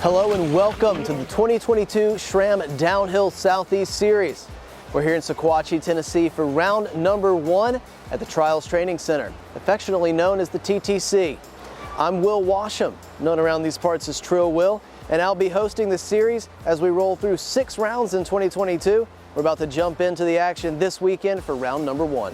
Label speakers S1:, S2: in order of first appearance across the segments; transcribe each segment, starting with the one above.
S1: Hello and welcome to the 2022 SRAM Downhill Southeast Series. We're here in Sequatchie, Tennessee for round number 1 at the Trials Training Center, affectionately known as the TTC. I'm Will Washam, known around these parts as Trill Will, and I'll be hosting the series as we roll through 6 rounds in 2022. We're about to jump into the action this weekend for round number 1.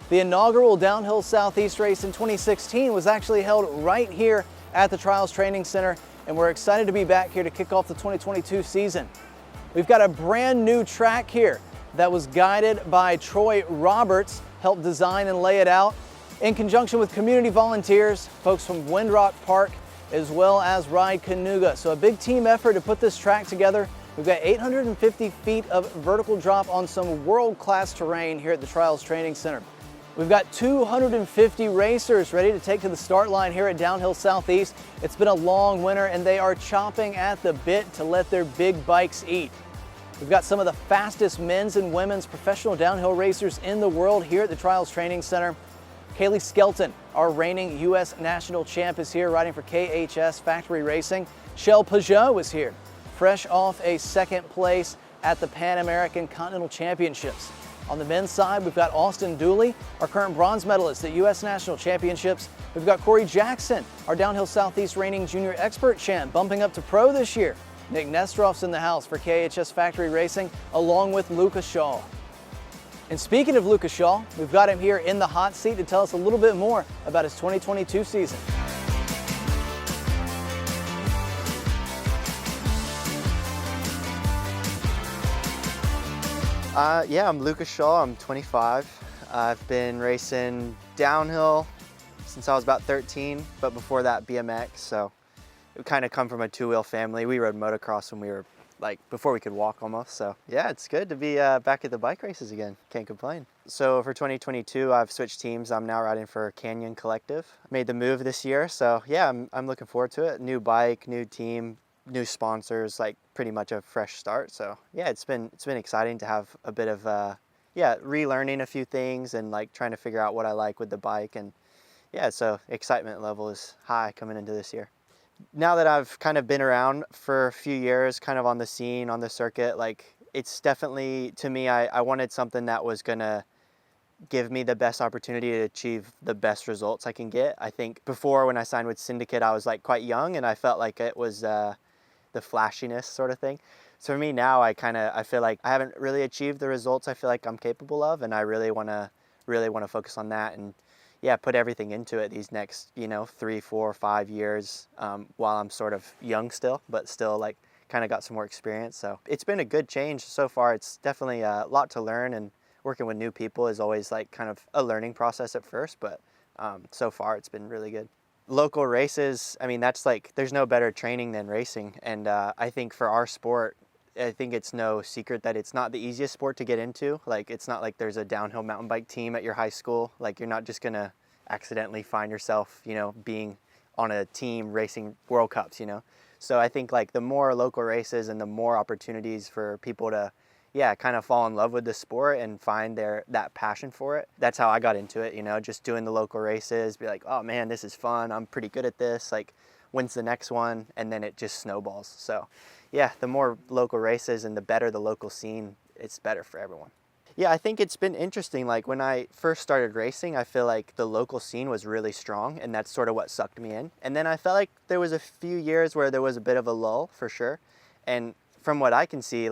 S1: The inaugural Downhill Southeast race in 2016 was actually held right here at the Trials Training Center, and we're excited to be back here to kick off the 2022 season. We've got a brand new track here that was guided by Troy Roberts, helped design and lay it out in conjunction with community volunteers, folks from Windrock Park, as well as Ride Canuga. So a big team effort to put this track together. We've got 850 feet of vertical drop on some world-class terrain here at the Trials Training Center. We've got 250 racers ready to take to the start line here at Downhill Southeast. It's been a long winter and they are chomping at the bit to let their big bikes eat. We've got some of the fastest men's and women's professional downhill racers in the world here at the Trials Training Center. Kaylee Skelton, our reigning U.S. national champ, is here riding for KHS Factory Racing. Shell Peugeot is here, fresh off a second place at the Pan American Continental Championships. On the men's side, we've got Austin Dooley, our current bronze medalist at U.S. National Championships. We've got Corey Jackson, our Downhill Southeast reigning junior expert champ, bumping up to pro this year. Nick Nestroff's in the house for KHS Factory Racing, along with Luca Shaw. And speaking of Luca Shaw, we've got him here in the hot seat to tell us a little bit more about his 2022 season.
S2: Yeah, I'm Luca Shaw, I'm 25. I've been racing downhill since I was about 13, but before that BMX, so we kind of come from a two-wheel family. We rode motocross when we were before we could walk almost, so yeah, it's good to be back at the bike races again, can't complain. So for 2022, I've switched teams. I'm now riding for Canyon Collective. Made the move this year, so yeah, I'm looking forward to it. New bike, new team, new sponsors, pretty much a fresh start. So yeah, it's been exciting to have a bit of relearning a few things and trying to figure out what I like with the bike. And yeah, so excitement level is high coming into this year. Now that I've kind of been around for a few years, kind of on the scene, on the circuit, it's definitely, to me, I wanted something that was gonna give me the best opportunity to achieve the best results I can get. I think before, when I signed with Syndicate, I was quite young and I felt like it was the flashiness sort of thing. So for me now, I feel like I haven't really achieved the results I feel like I'm capable of, and I really want to focus on that and yeah, put everything into it these next 3, 4, 5 years while I'm sort of young still, but still kind of got some more experience. So it's been a good change so far. It's definitely a lot to learn, and working with new people is always kind of a learning process at first, but so far it's been really good. Local races, I mean, that's there's no better training than racing. And I think for our sport, I think it's no secret that it's not the easiest sport to get into. It's not like there's a downhill mountain bike team at your high school. You're not just gonna accidentally find yourself, being on a team racing World Cups, So I think the more local races and the more opportunities for people to kind of fall in love with the sport and find that passion for it. That's how I got into it, just doing the local races, be like, oh man, this is fun. I'm pretty good at this. When's the next one? And then it just snowballs. So yeah, the more local races and the better the local scene, it's better for everyone. Yeah, I think it's been interesting. When I first started racing, I feel like the local scene was really strong, and that's sort of what sucked me in. And then I felt like there was a few years where there was a bit of a lull for sure. And from what I can see,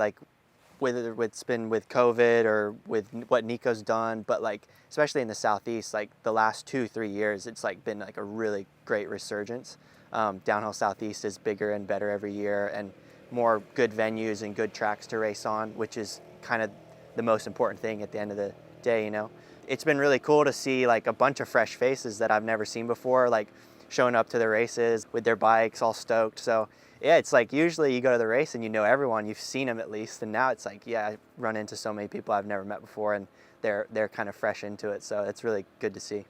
S2: whether it's been with COVID or with what Nico's done, but especially in the Southeast, the last 2-3 years, it's been a really great resurgence. Downhill Southeast is bigger and better every year, and more good venues and good tracks to race on, which is kind of the most important thing at the end of the day, It's been really cool to see a bunch of fresh faces that I've never seen before, showing up to the races with their bikes all stoked. So yeah, it's usually you go to the race and everyone, you've seen them at least, and now it's yeah, I run into so many people I've never met before, and they're kind of fresh into it, so it's really good to see.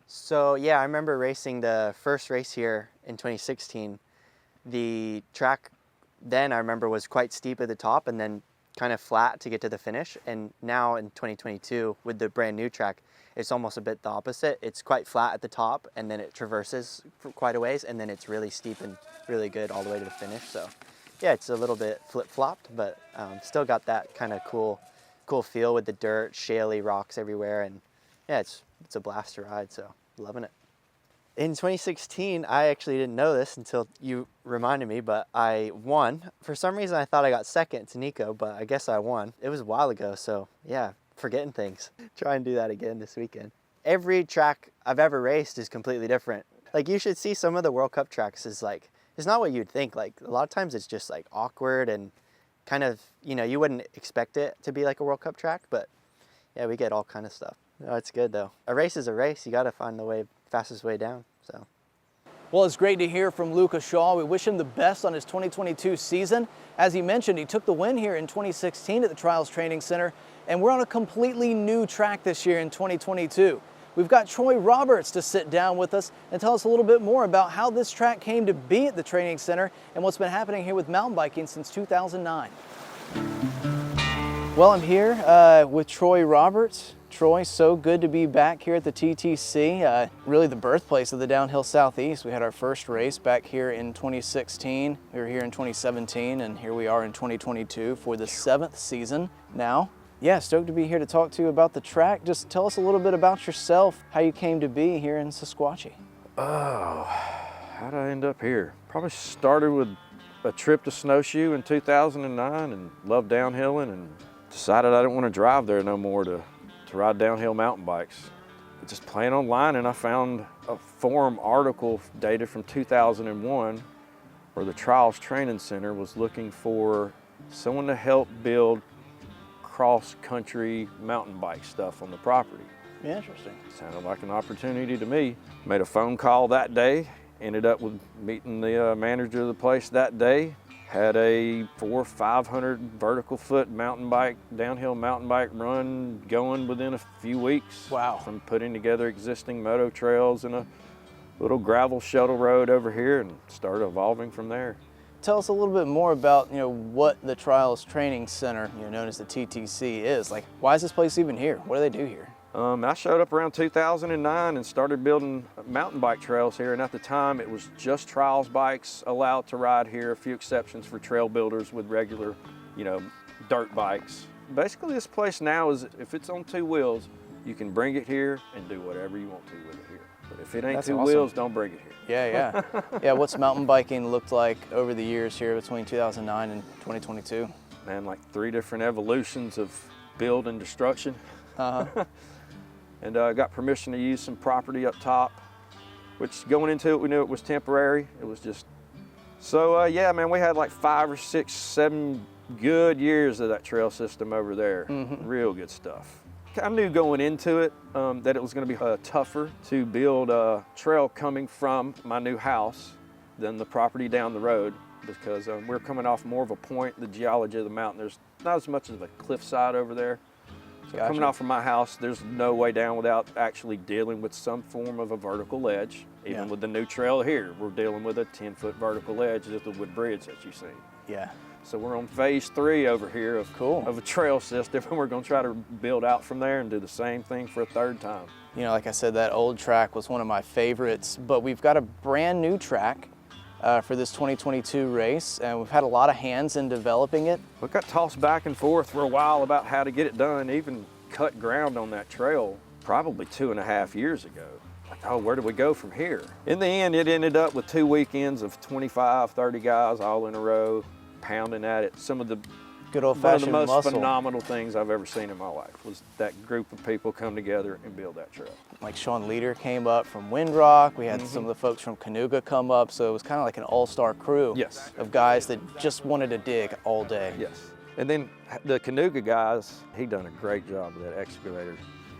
S2: So yeah, I remember racing the first race here in 2016. The track then I remember was quite steep at the top and then kind of flat to get to the finish. And now in 2022, with the brand new track, it's almost a bit the opposite. It's quite flat at the top, and then it traverses for quite a ways, and then it's really steep and really good all the way to the finish. So yeah, it's a little bit flip-flopped, but still got that kind of cool feel with the dirt, shaly rocks everywhere, and yeah, it's a blast to ride, so loving it. In 2016, I actually didn't know this until you reminded me, but I won. For some reason, I thought I got second to Nico, but I guess I won. It was a while ago, so yeah, forgetting things. Try and do that again this weekend. Every track I've ever raced is completely different. Like, you should see some of the World Cup tracks is like, it's not what you'd think. Like, a lot of times it's just like awkward and kind of, you know, you wouldn't expect it to be like a World Cup track, but yeah, we get all kind of stuff. No, it's good though. A race is a race. You got to find the fastest way down, so.
S1: Well, it's great to hear from Luca Shaw. We wish him the best on his 2022 season. As he mentioned, he took the win here in 2016 at the Trials Training Center, and we're on a completely new track this year in 2022. We've got Troy Roberts to sit down with us and tell us a little bit more about how this track came to be at the training center and what's been happening here with mountain biking since 2009. Well, I'm here with Troy Roberts. Troy, so good to be back here at the TTC, really the birthplace of the Downhill Southeast. We had our first race back here in 2016. We were here in 2017, and here we are in 2022 for the 7th season now. Yeah, stoked to be here to talk to you about the track. Just tell us a little bit about yourself, how you came to be here in Sequatchie.
S3: Oh, how did I end up here? Probably started with a trip to Snowshoe in 2009 and loved downhilling and decided I didn't want to drive there no more to ride downhill mountain bikes. Just playing online, and I found a forum article dated from 2001 where the Trials Training Center was looking for someone to help build cross-country mountain bike stuff on the property.
S1: Yeah, interesting.
S3: Sounded like an opportunity to me. Made a phone call that day, ended up with meeting the manager of the place that day. Had a 400 or 500 vertical foot downhill mountain bike run going within a few weeks.
S1: Wow.
S3: From putting together existing moto trails and a little gravel shuttle road over here, and started evolving from there.
S1: Tell us a little bit more about, what the Trials Training Center, known as the TTC is. Like, why is this place even here? What do they do here?
S3: I showed up around 2009 and started building mountain bike trails here, and at the time it was just trials bikes allowed to ride here, a few exceptions for trail builders with regular, dirt bikes. Basically this place now is, if it's on 2 wheels, you can bring it here and do whatever you want to with it here. But if it ain't
S1: That's
S3: 2
S1: awesome.
S3: wheels, don't bring it here.
S1: Yeah. Yeah, what's mountain biking looked like over the years here between 2009 and 2022?
S3: Man, like 3 different evolutions of build and destruction.
S1: Uh-huh.
S3: And got permission to use some property up top, which going into it, we knew it was temporary. It was just, so yeah, man, we had like 5 or 6, 7 good years of that trail system over there.
S1: Mm-hmm.
S3: Real good stuff. I knew going into it that it was gonna be tougher to build a trail coming from my new house than the property down the road, because we're coming off more of a point. The geology of the mountain, there's not as much of a cliffside over there. So
S1: Gotcha.
S3: Coming off from my house, there's no way down without actually dealing with some form of a vertical ledge. Even with the new trail here, we're dealing with a 10-foot vertical ledge with the wood bridge that you've seen.
S1: Yeah.
S3: So we're on phase 3 over here of a trail system, and we're gonna try to build out from there and do the same thing for a 3rd time.
S1: Like I said, that old track was one of my favorites, but we've got a brand new track for this 2022 race, and we've had a lot of hands in developing it.
S3: We got tossed back and forth for a while about how to get it done, even cut ground on that trail probably 2.5 years ago. Like, oh, where do we go from here? In the end, it ended up with 2 weekends of 25, 30 guys all in a row, pounding at it. Some of the
S1: Good old-fashioned
S3: one of the most
S1: muscle.
S3: phenomenal things I've ever seen in my life was that group of people come together and build that trail.
S1: Like Sean Leader came up from Windrock. We had some of the folks from Canoga come up, so it was kind of like an all-star crew of guys that just wanted to dig all day.
S3: Yes. And then the Canoga guys, he done a great job with that excavator.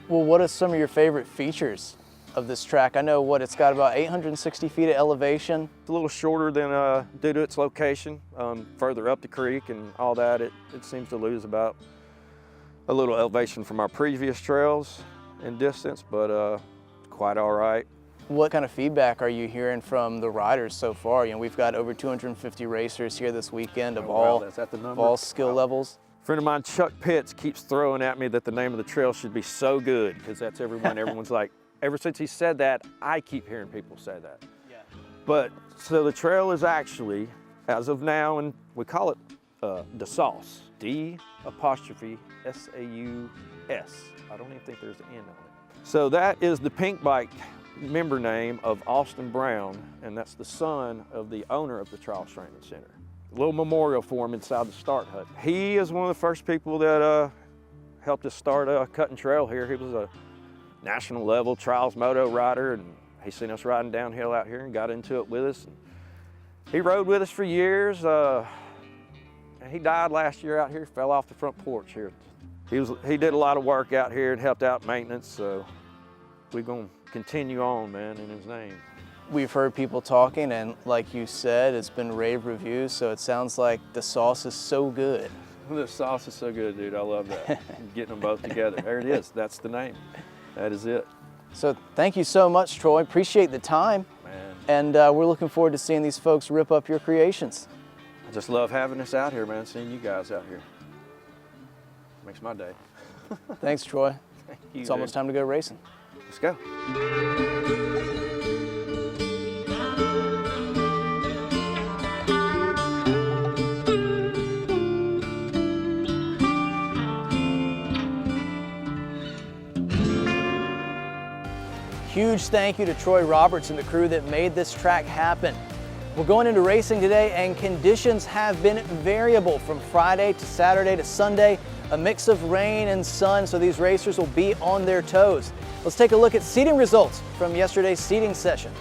S1: Well, what are some of your favorite features of this track? I know it's got about 860 feet of elevation.
S3: It's a little shorter than due to its location, further up the creek and all that. It seems to lose about a little elevation from our previous trails in distance, but quite all right.
S1: What kind of feedback are you hearing from the riders so far? We've got over 250 racers here this weekend of all skill levels.
S3: friend of mine, Chuck Pitts, keeps throwing at me that the name of the trail should be So Good, because that's everyone's like, ever since he said that, I keep hearing people say that.
S1: Yeah.
S3: But, so the trail is actually, as of now, and we call it d-saus, D''S-A-U-S. I don't even think there's an N on it. So that is the pink bike member name of Austin Brown, and that's the son of the owner of the Trials Training Center. A little memorial for him inside the start hut. He is one of the first people that helped us start cutting trail here. He was a national level trials moto rider, and he seen us riding downhill out here and got into it with us. And he rode with us for years. And he died last year out here, fell off the front porch here. He did a lot of work out here and helped out maintenance, so we're gonna continue on, man, in his name.
S1: We've heard people talking, and like you said, it's been rave reviews, so it sounds like the sauce is so good.
S3: The sauce is so good, dude. I love that. Getting them both together. There it is. That's the name. That is it.
S1: So thank you so much, Troy. Appreciate the time.
S3: Man.
S1: And we're looking forward to seeing these folks rip up your creations.
S3: I just love having us out here, man, seeing you guys out here. Makes my day.
S1: Thanks, Troy.
S3: Thank you,
S1: It's almost time to go racing.
S3: Let's go.
S1: Huge thank you to Troy Roberts and the crew that made this track happen. We're going into racing today, and conditions have been variable from Friday to Saturday to Sunday, a mix of rain and sun, so these racers will be on their toes. Let's take a look at seating results from yesterday's seating session.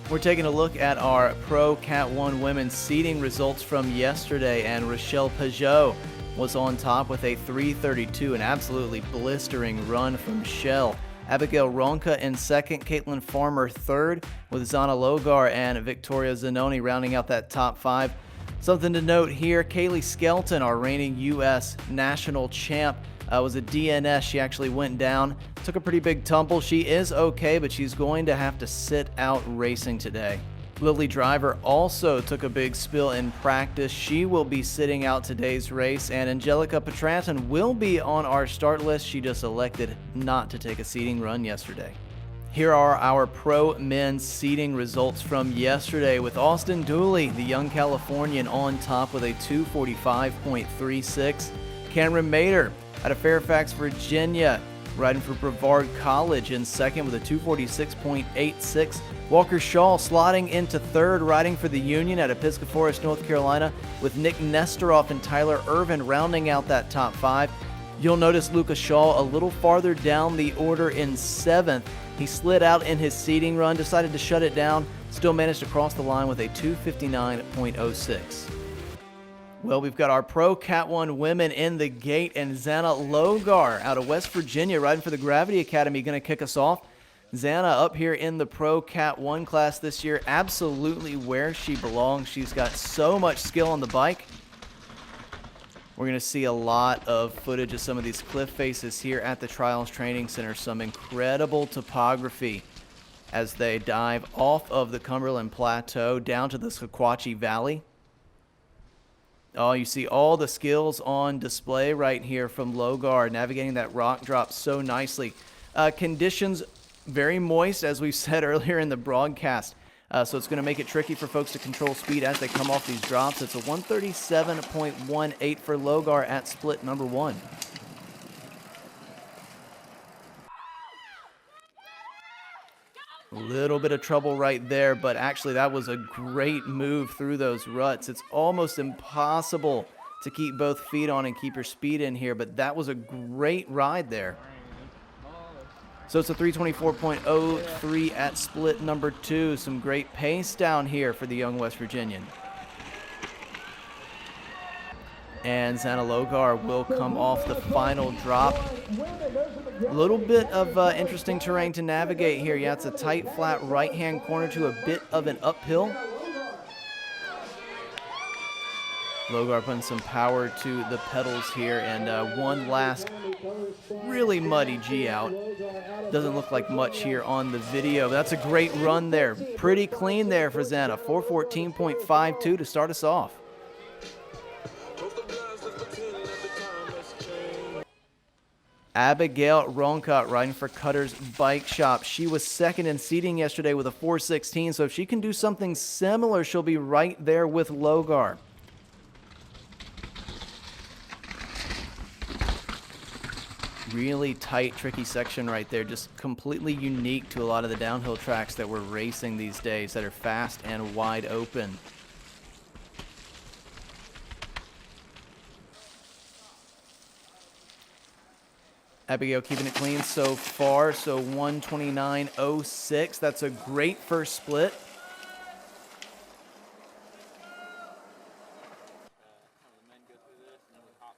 S1: We're taking a look at our Pro Cat 1 women's seating results from yesterday, and Rochelle Peugeot was on top with a 3:32, an absolutely blistering run from Shell. Abigail Ronca in second, Caitlin Farmer third, with Zana Logar and Victoria Zanoni rounding out that top five. Something to note here, Kaylee Skelton, our reigning U.S. national champ, was a DNS. She actually went down, took a pretty big tumble. She is okay, but she's going to have to sit out racing today. Lily Driver also took a big spill in practice. She will be sitting out today's race, and Angelica Petranton will be on our start list. She just elected not to take a seating run yesterday. Here are our pro men's seating results from yesterday, with Austin Dooley, the young Californian, on top with a 2:45.36. Cameron Mader out of Fairfax, Virginia, riding for Brevard College in second with a 2:46.86. Walker Shaw slotting into third, riding for the Union at Episcopal Forest, North Carolina, with Nick Nesteroff and Tyler Irvin rounding out that top five. You'll notice Luca Shaw a little farther down the order in seventh. He slid out in his seating run, decided to shut it down, still managed to cross the line with a 2:59.06. Well, we've got our Pro Cat 1 women in the gate, and Zana Logar out of West Virginia riding for the Gravity Academy going to kick us off. Zana up here in the Pro Cat 1 class this year, absolutely where she belongs. She's got so much skill on the bike. We're going to see a lot of footage of some of these cliff faces here at the Trials Training Center. Some incredible topography as they dive off of the Cumberland Plateau down to the Sequatchie Valley. Oh, you see all the skills on display right here from Logar, navigating that rock drop so nicely. Conditions very moist, as we said earlier in the broadcast. So it's going to make it tricky for folks to control speed as they come off these drops. It's a 137.18 for Logar at split number one. A little bit of trouble right there, but actually that was a great move through those ruts. It's almost impossible to keep both feet on and keep your speed in here, but that was a great ride there. So it's a 3:24.03 at split number two. Some great pace down here for the young West Virginian. And Zana Logar will come off the final drop. A little bit of interesting terrain to navigate here. Yeah, it's a tight, flat right-hand corner to a bit of an uphill. Logar putting some power to the pedals here, and one last really muddy G out. Doesn't look like much here on the video. That's a great run there. Pretty clean there for Zana. 4:14.52 to start us off. Abigail Ronka riding for Cutter's Bike Shop. She was second in seating yesterday with a 4:16, so if she can do something similar, she'll be right there with Logar. Really tight, tricky section right there, just completely unique to a lot of the downhill tracks that we're racing these days that are fast and wide open. Abigail keeping it clean so far, so 1:29.06. That's a great first split.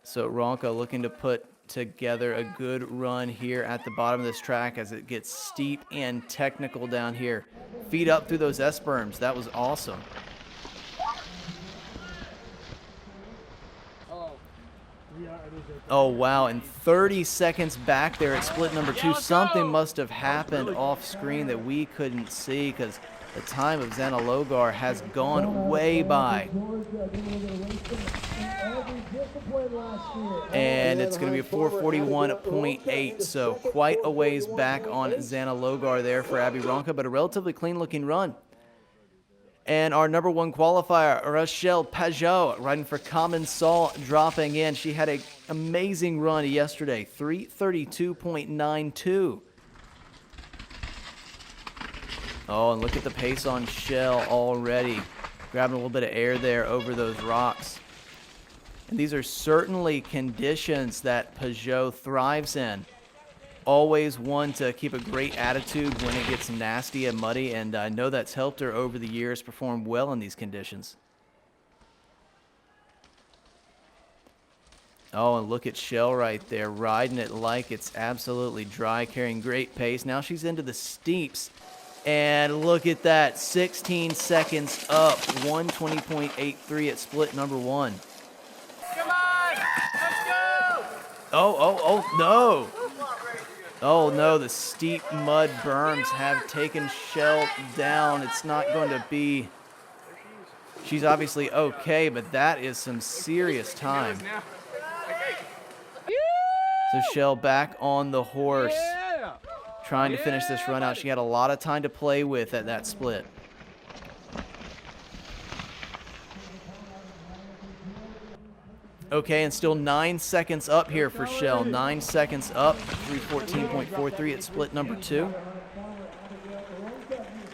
S1: So Ronka looking to put together a good run here at the bottom of this track as it gets steep and technical down here. Feet up through those S-berms. That was awesome. Oh, wow, and 30 seconds back there at split number 2. Something must have happened off screen that we couldn't see because the time of Xana Logar has gone way by. And it's going to be a 4:41.8, so quite a ways back on Xana Logar there for Abby Ronka, but a relatively clean-looking run. And our number 1 qualifier, Rochelle Pajot, riding for Common Sol, dropping in. She had an amazing run yesterday, 3:32.92. Oh, and look at the pace on Shell already. Grabbing a little bit of air there over those rocks. And these are certainly conditions that Pajot thrives in. Always one to keep a great attitude when it gets nasty and muddy, and I know that's helped her over the years perform well in these conditions. Oh, and look at Shell right there, riding it like it's absolutely dry, carrying great pace. Now she's into the steeps, and look at that, 16 seconds up, 1:20.83 at split number 1.
S4: Come on, let's go!
S1: Oh, no. Oh no, the steep mud berms have taken Shell down. It's not going to be... She's obviously okay, but that is some serious time. So Shell back on the horse, trying to finish this run out. She had a lot of time to play with at that split. Okay, and still 9 seconds up here for Shell. 9 seconds up, 3:14.43 at split number 2.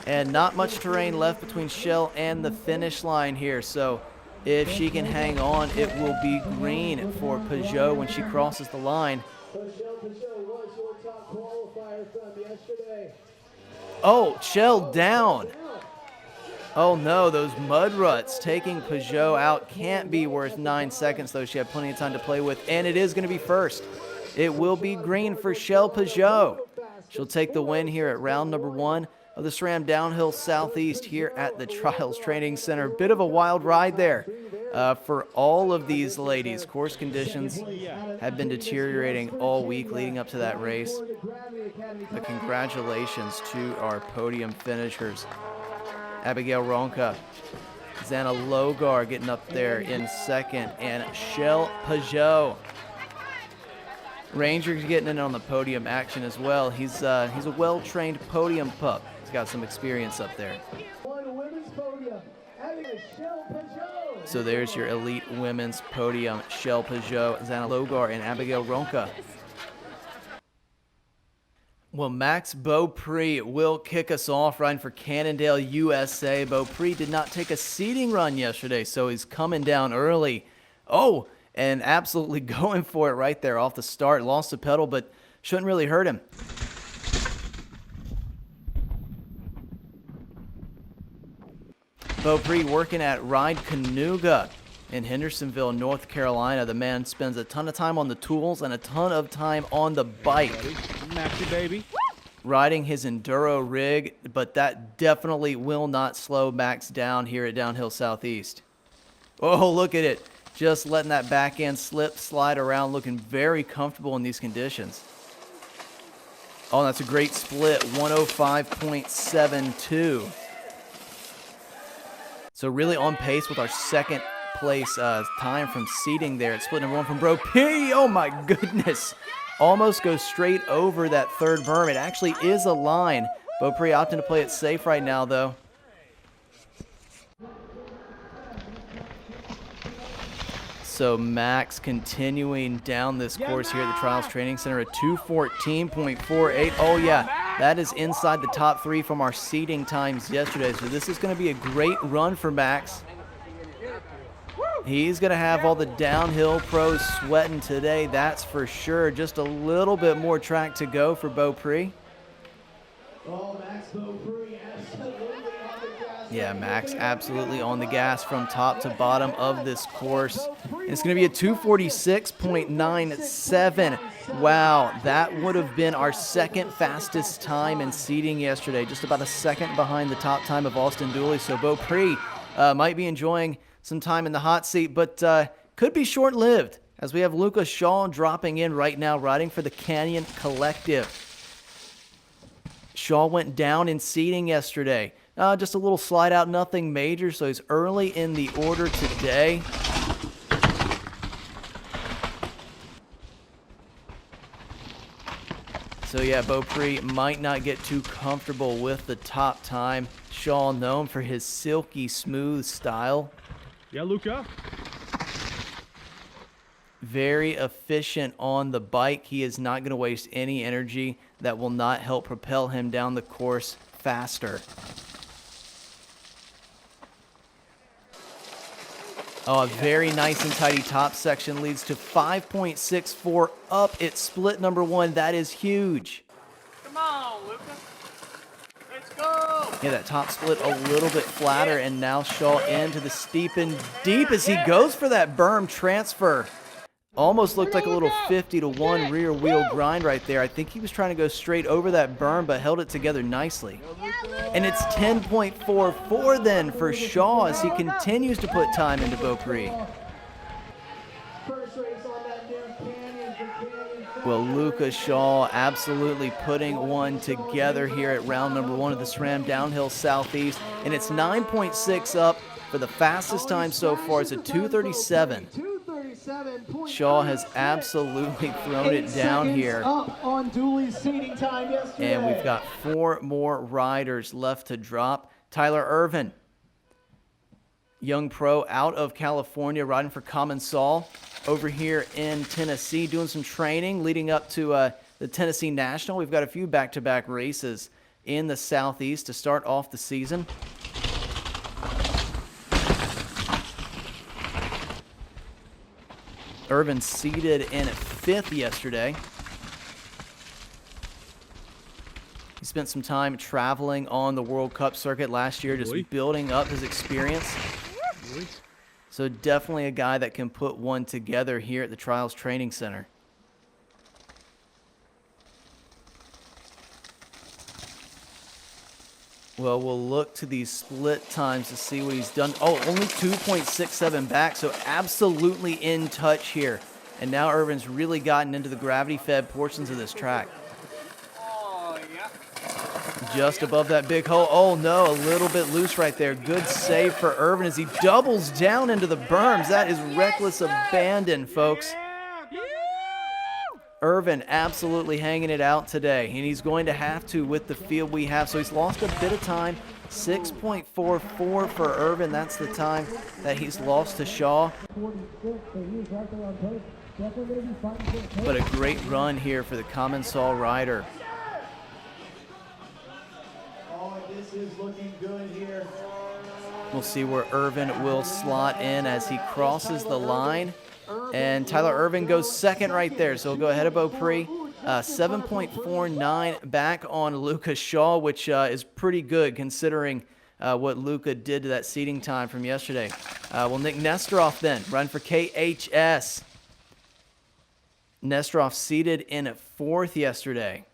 S1: And not much terrain left between Shell and the finish line here. So if she can hang on, it will be green for Pajot when she crosses the line. Oh, Shell down. Oh no, those mud ruts taking Pajot out can't be worth 9 seconds, though. She had plenty of time to play with, and it is going to be first. It will be green for Shell Pajot. She'll take the win here at round number 1 of the SRAM Downhill Southeast here at the Trials Training Center. Bit of a wild ride there for all of these ladies. Course conditions have been deteriorating all week leading up to that race. But congratulations to our podium finishers. Abigail Ronka, Xana Logar getting up there in second, and Shell Pajot. Ranger's getting in on the podium action as well. He's a well-trained podium pup. He's got some experience up there. So there's your elite women's podium: Shell Pajot, Xana Logar, and Abigail Ronka. Well, Max Beaupre will kick us off riding for Cannondale, USA. Beaupre did not take a seating run yesterday, so he's coming down early. Oh, and absolutely going for it right there off the start. Lost the pedal, but shouldn't really hurt him. Beaupre working at Ride Canuga in Hendersonville, North Carolina. The man spends a ton of time on the tools and a ton of time on the bike.
S4: Maxi baby.
S1: Riding his enduro rig, but that definitely will not slow Max down here at Downhill Southeast. Oh, look at it. Just letting that back end slide around, looking very comfortable in these conditions. Oh, that's a great split, 105.72. So really on pace with our second place time from seating there at split number 1 from Bro P. Oh my goodness. Almost goes straight over that third berm. It actually is a line. Beaupre opting to play it safe right now, though. So Max continuing down this course here at the Trials Training Center at 2:14.48. Oh yeah, that is inside the top 3 from our seeding times yesterday. So this is going to be a great run for Max. He's going to have all the downhill pros sweating today, that's for sure. Just a little bit more track to go for Beaupre. Yeah, Max absolutely on the gas from top to bottom of this course. And it's going to be a 2:46.97. Wow, that would have been our second fastest time in seeding yesterday, just about a second behind the top time of Austin Dooley. So Beaupre might be enjoying some time in the hot seat, but could be short-lived, as we have Luca Shaw dropping in right now, riding for the Canyon Collective. Shaw went down in seeding yesterday. Just a little slide out, nothing major, so he's early in the order today. So yeah, Beaupre might not get too comfortable with the top time. Shaw known for his silky smooth style.
S4: Yeah, Luca.
S1: Very efficient on the bike. He is not going to waste any energy. That will not help propel him down the course faster. Oh, a very nice and tidy top section leads to 5.64 up at split number 1. That is huge.
S4: Come on, Luca. Let's go.
S1: Yeah, that top split a little bit flatter, and now Shaw into the steep and deep as he goes for that berm transfer. Almost looked like a little 50-to-1 rear wheel grind right there. I think he was trying to go straight over that berm, but held it together nicely. And it's 10.44 then for Shaw as he continues to put time into Beaupre. Well, Luca Shaw absolutely putting one together here at round number 1 of the SRAM Downhill Southeast. And it's 9.6 up for the fastest time so far. It's a 2:37. Shaw has absolutely thrown it down here.
S5: On Dooley's seating time yesterday.
S1: And we've got 4 more riders left to drop. Tyler Irvin, young pro out of California, riding for Common Sol over here in Tennessee, doing some training leading up to the Tennessee National. We've got a few back-to-back races in the Southeast to start off the season. Irvin seeded in 5th yesterday. He spent some time traveling on the World Cup circuit last year, just building up his experience. So definitely a guy that can put one together here at the Trials Training Center. Well, we'll look to these split times to see what he's done. Oh, only 2.67 back, so absolutely in touch here. And now Irvin's really gotten into the gravity-fed portions of this track.
S4: Oh, yeah.
S1: Just above that big hole. Oh, no, a little bit loose right there. Good save for Irvin as he doubles down into the berms. That is reckless abandon, folks. Irvin absolutely hanging it out today, and he's going to have to with the field we have. So he's lost a bit of time, 6.44 for Irvin. That's the time that he's lost to Shaw. But a great run here for the Common Sol rider.
S5: Oh, this is looking good here.
S1: We'll see where Irvin will slot in as he crosses the line. And Tyler Irvin goes second right there, so he'll go ahead of Beaupre. 7.49 back on Luca Shaw, which is pretty good considering what Luca did to that seating time from yesterday. Well, Nick Nesteroff then, run for KHS. Nesteroff seated in 4th yesterday.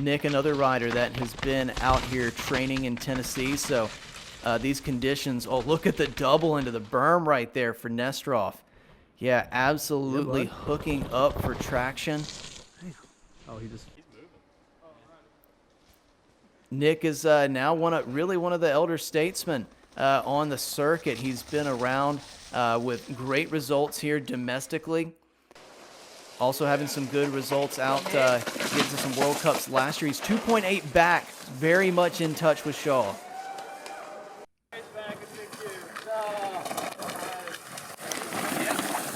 S1: Nick, another rider that has been out here training in Tennessee, so these conditions, oh, look at the double into the berm right there for Nesteroff. Yeah, absolutely hooking up for traction.
S4: Oh, he just...
S1: Nick is now really one of the elder statesmen on the circuit. He's been around with great results here domestically. Also having some good results out getting to some World Cups last year. He's 2.8 back, very much in touch with Shaw.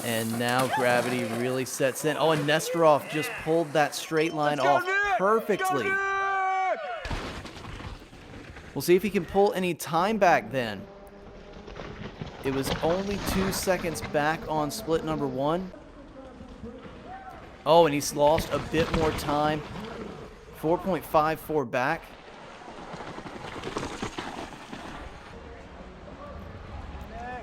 S1: And now gravity really sets in. Oh, and Nesterov just pulled that straight line off perfectly. We'll see if he can pull any time back then. It was only 2 seconds back on split number 1. Oh, and he's lost a bit more time. 4.54 back.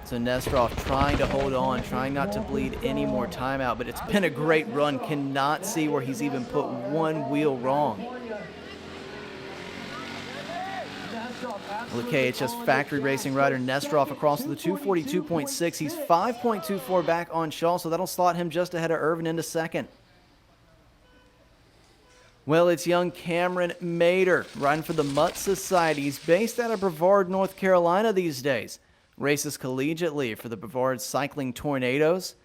S1: So Nesterov trying to hold on, trying not to bleed any more time out, but it's been a great run. Cannot see where he's even put one wheel wrong. The KHS factory racing rider Nesterov across to the 242.6. He's 5.24 back on Shaw, so that'll slot him just ahead of Irvin into second. Well, it's young Cameron Mader riding for the Mutt Society. He's based out of Brevard, North Carolina these days. Races collegiately for the Brevard Cycling Tornadoes.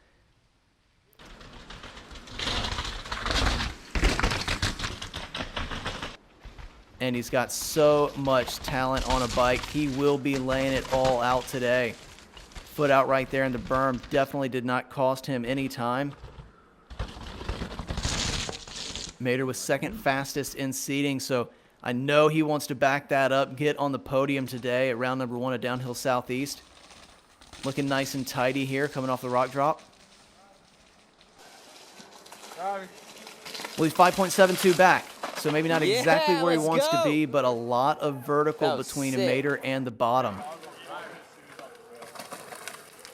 S1: And he's got so much talent on a bike. He will be laying it all out today. Foot out right there in the berm definitely did not cost him any time. Mader was second fastest in seating, so I know he wants to back that up, get on the podium today at round number 1 at Downhill Southeast. Looking nice and tidy here, coming off the rock drop. Well, he's 5.72 back, so maybe not exactly where he wants to be, but a lot of vertical between Mader and the bottom.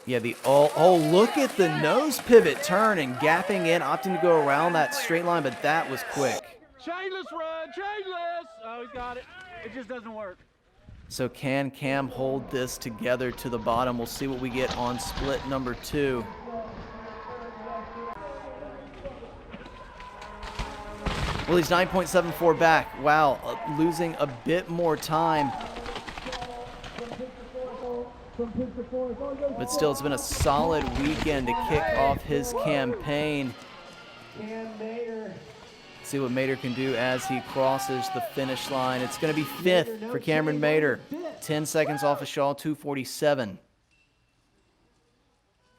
S1: Yeah, oh, look at the nose pivot turn and gapping in, opting to go around that straight line, but that was quick.
S4: Chainless run, chainless. Oh, he's got it. It just doesn't work.
S1: So can Cam hold this together to the bottom? We'll see what we get on split number 2. Well, he's 9.74 back. Wow, losing a bit more time. But still, it's been a solid weekend to kick off his campaign. See what Mader can do as he crosses the finish line. It's going to be 5th for Cameron Mader. 10 seconds off of Shaw, 2:47.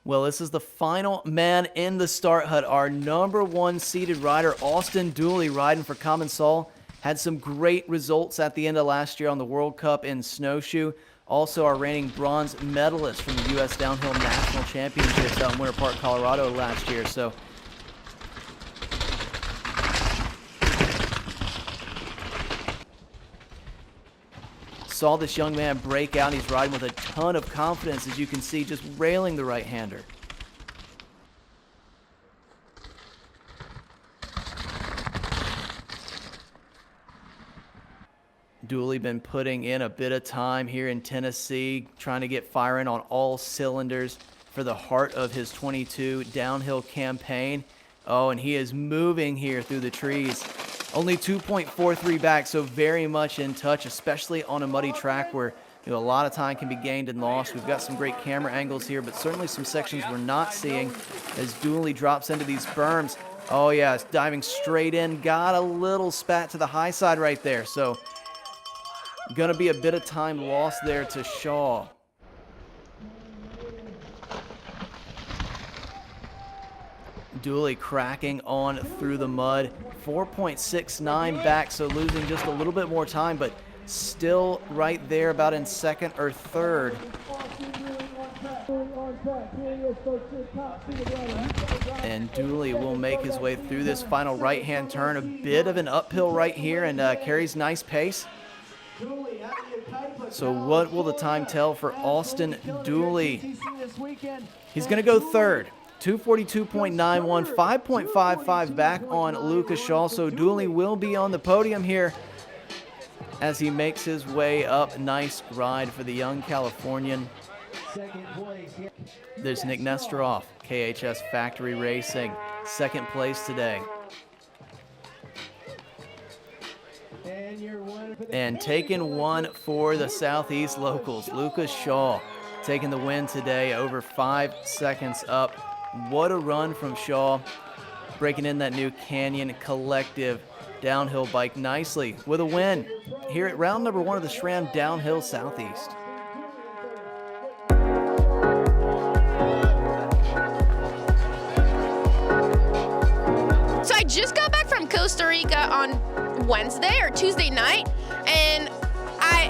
S1: Well, this is the final man in the start hut. Our number 1 seeded rider, Austin Dooley, riding for Commensal. Had some great results at the end of last year on the World Cup in snowshoe. Also our reigning bronze medalist from the U.S. Downhill National Championships out in Winter Park, Colorado last year. So saw this young man break out. He's riding with a ton of confidence, as you can see, just railing the right-hander. Dooley been putting in a bit of time here in Tennessee, trying to get firing on all cylinders for the heart of his 22 downhill campaign. Oh, and he is moving here through the trees. Only 2.43 back, so very much in touch, especially on a muddy track where a lot of time can be gained and lost. We've got some great camera angles here, but certainly some sections we're not seeing as Dooley drops into these berms. Oh yeah, it's diving straight in. Got a little spat to the high side right there, so gonna be a bit of time lost there to Shaw. Dooley cracking on through the mud. 4.69 back, so losing just a little bit more time, but still right there about in second or third. And Dooley will make his way through this final right-hand turn. A bit of an uphill right here, and carries nice pace. So what will the time tell for Austin Dooley? He's going to go third. 242.91, 5.55 back on Luca Shaw. So Dooley will be on the podium here as he makes his way up. Nice ride for the young Californian. There's Nick Nesterov, KHS Factory Racing, second place today.
S5: And your winner for the
S1: And taking one for the Southeast locals, Luca Shaw, taking the win today, over 5 seconds up. What a run from Shaw, breaking in that new Canyon Collective downhill bike nicely with a win here at round number 1 of the SRAM Downhill Southeast.
S6: So I just got back from Costa Rica on Wednesday or Tuesday night, and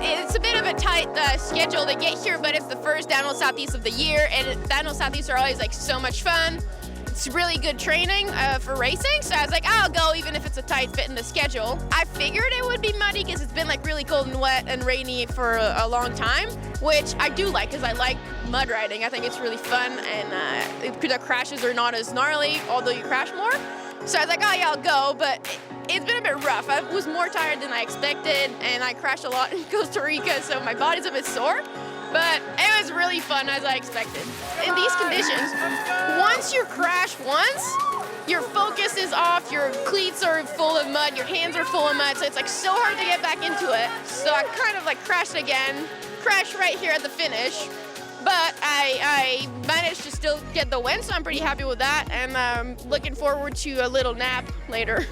S6: it's a bit of a tight schedule to get here, but it's the first Downhill Southeast of the year, and Downhill Southeast are always like so much fun. It's really good training for racing, so I was like, I'll go even if it's a tight fit in the schedule. I figured it would be muddy because it's been like really cold and wet and rainy for a long time, which I do like because I like mud riding. I think it's really fun, and the crashes are not as gnarly, although you crash more. So I was like, oh yeah, I'll go, but it's been a bit rough. I was more tired than I expected, and I crashed a lot in Costa Rica, so my body's a bit sore. But it was really fun as I expected. In these conditions, once you crash once, your focus is off, your cleats are full of mud, your hands are full of mud, so it's like so hard to get back into it. So I kind of like crashed again, crashed right here at the finish. But I managed to still get the win, so I'm pretty happy with that, and I'm looking forward to a little nap later.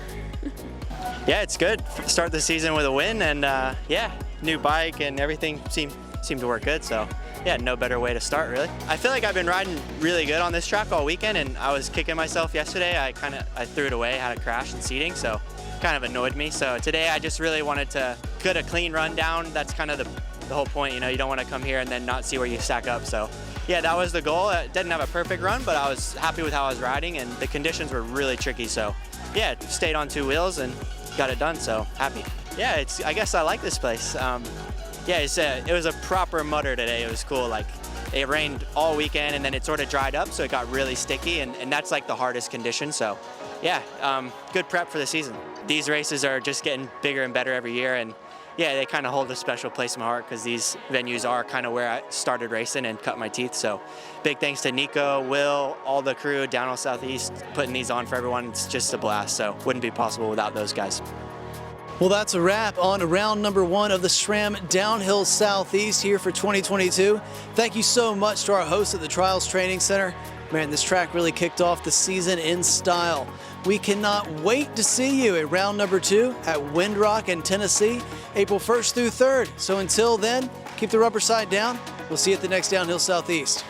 S2: Yeah, it's good. Start the season with a win, and yeah, new bike and everything seemed to work good, so yeah, no better way to start really. I feel like I've been riding really good on this track all weekend, and I was kicking myself yesterday. I threw it away, had a crash in seating, so kind of annoyed me. So today I just really wanted to get a clean run down. That's kind of the whole point, you know, you don't want to come here and then not see where you stack up. So yeah, that was the goal. I didn't have a perfect run, but I was happy with how I was riding, and the conditions were really tricky. So yeah, stayed on 2 wheels and got it done, so happy. Yeah, I guess I like this place. Yeah, it was a proper mudder today. It was cool. Like, it rained all weekend, and then it sort of dried up, so it got really sticky, and that's like the hardest condition. So yeah, good prep for the season. These races are just getting bigger and better every year, and yeah, they kind of hold a special place in my heart because these venues are kind of where I started racing and cut my teeth. So big thanks to Nico, Will, all the crew, Downhill Southeast, putting these on for everyone. It's just a blast, so wouldn't be possible without those guys.
S1: Well, that's a wrap on round number 1 of the SRAM Downhill Southeast here for 2022. Thank you so much to our hosts at the Trials Training Center. Man, this track really kicked off the season in style. We cannot wait to see you at round number 2 at Windrock in Tennessee, April 1st through 3rd. So until then, keep the rubber side down. We'll see you at the next Downhill Southeast.